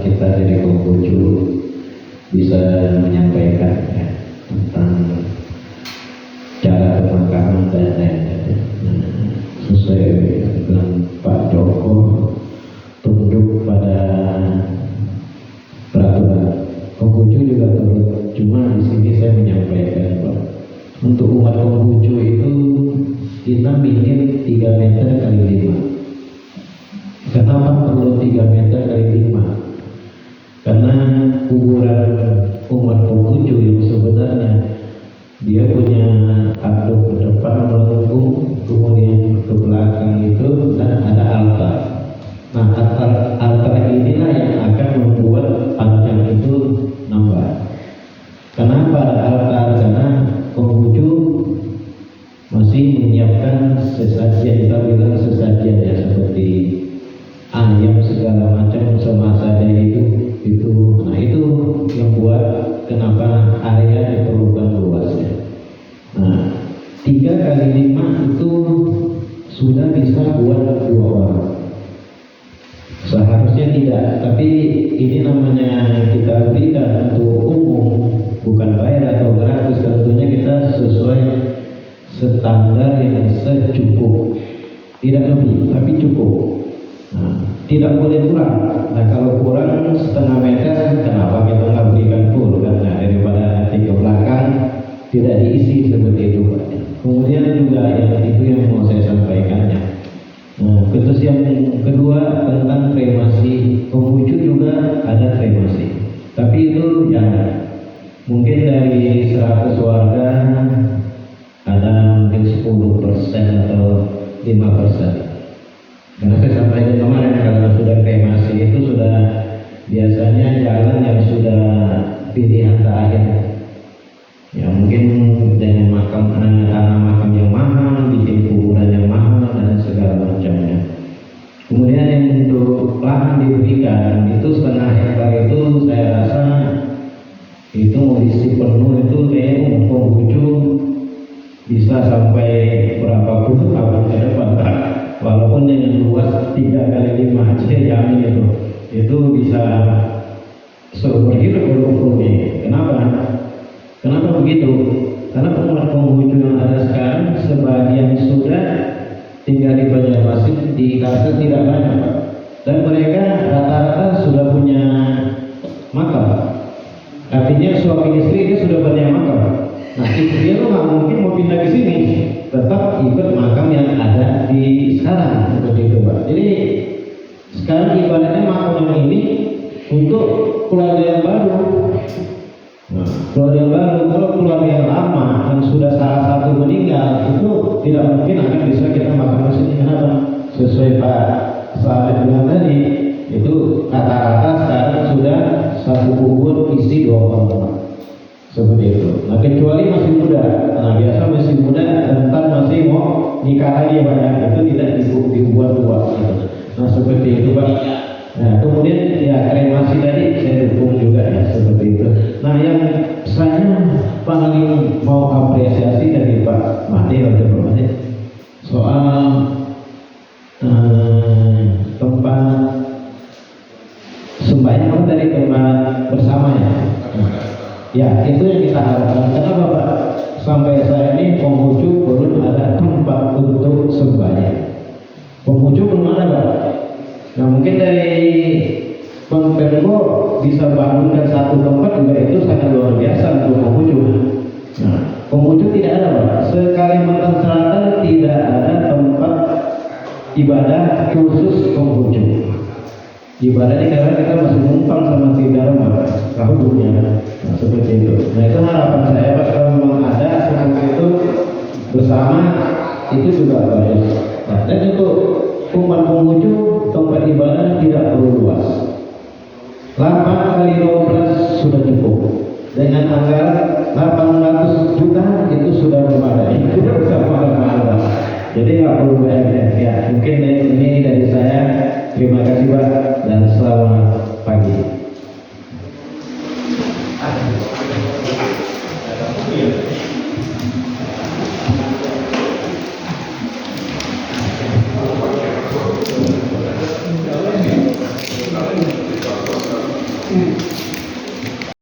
kita dari Konghucu bisa menyampaikan ya, tentang cara pemakaman dan lain-lain. Sesuai dengan Pak Joko, tunduk pada peraturan. Konghucu juga turut, cuma di sini saya menyampaikan bahwa untuk umat Konghucu itu kita minim 3 meter kali 5. Kenapa perlu 3 meter kali 5? Karena kuburan umat Konghucu yang sebenarnya dia punya tanduk ke depan melengkung, kemudian ke belakang itu dan ada altar. Nah, altar inilah yang akan membuat panjang itu nambah. Kenapa ada altar? Karena Konghucu masih menyiapkan sesajen, kita bilang sesajen ya, seperti ayam segala macam sama saja itu. Nah itu yang buat kenapa area diperlukan luasnya. Nah 3 kali 5 itu sudah bisa buat 2 orang. Seharusnya tidak, tapi ini namanya kita berikan untuk umum, bukan bayar atau gratis. Tentunya kita sesuai standar yang secukup, tidak lebih tapi cukup. Nah, tidak boleh kurang. Nah kalau kurang setengah meter, kenapa kita nggak berikan full? Karena daripada nanti ke belakang tidak diisi seperti itu. Kemudian juga yang itu yang mau saya sampaikannya. Nah, terus yang kedua tentang kremasi. Konghucu juga ada kremasi, tapi itu jangan. Mungkin dari 100 warga ada mungkin 10% atau 5%. Karena saya sampaikan kemarin kalau sudah kremasi itu sudah biasanya jalan yang sudah pilihan terakhir. Ya mungkin dengan tanah makam yang mahal, bikin kuburan yang mahal dan segala macamnya. Kemudian yang untuk lahan diberikan itu setengah hektar itu saya rasa itu mau diisi penuh itu kayaknya Konghucu bisa sampai berapa puluh tahun ke depan, walaupun dengan luas 3 kali 5 saya jamin itu bisa seumur hidup ini. Kenapa begitu? Karena umat Konghucu yang ada sekarang sebagian sudah tinggal di Banjarmasin, di Kalsel tidak banyak, dan mereka rata-rata sudah punya makam. Artinya suami istri itu sudah punya makam. Nah istrinya tuh nggak mungkin mau pindah ke sini, tetap ikut makam yang ada di sekarang seperti itu, Pak. Jadi sekarang ibaratnya makam yang ini untuk keluarga yang baru. Nah, keluarga yang baru, kalau keluarga yang lama yang sudah salah satu meninggal itu tidak mungkin akan bisa kita makam di sini. Kenapa? Sesuai Pak Saleh bilang tadi, itu rata-rata sekarang sudah satu kubur isi 2 orang. Seperti itu. Nah kecuali masih muda. Nah biasa masih muda, rentan masih mau nikah lagi banyak, itu tidak dibuat-buat. Nah seperti itu Pak. Nah kemudian ya kremasi tadi saya dukung juga ya seperti itu. Nah yang saya paling mau apresiasi dari Pak Made soal tempat sembahyang dari tempat bersama ya. Ya itu yang kita harapkan. Kenapa Pak? Sampai saat ini Konghucu belum ada tempat untuk sembahyang. Konghucu belum ada Pak. Nah mungkin dari Pemko bisa bangunkan satu tempat juga itu sangat luar biasa untuk Konghucu. Nah Konghucu tidak ada Pak. Sekalimantan Selatan tidak ada tempat ibadah khusus Konghucu. Ibadahnya karena kita masih numpang sama Tridharma kahubungnya. Nah seperti itu. Nah itu harapan saya Pak, kalau memang ada seperti itu bersama itu juga baik. Nah, dan untuk umat Konghucu tempat ibadah tidak perlu luas. 8 kali 12 sudah cukup. Dengan anggaran 800 juta itu sudah memadai. Tidak bisa mahal-mahal. Jadi nggak perlu banyak ya. Mungkin ini dari saya. Terima kasih Pak dan selamat pagi. Hmm.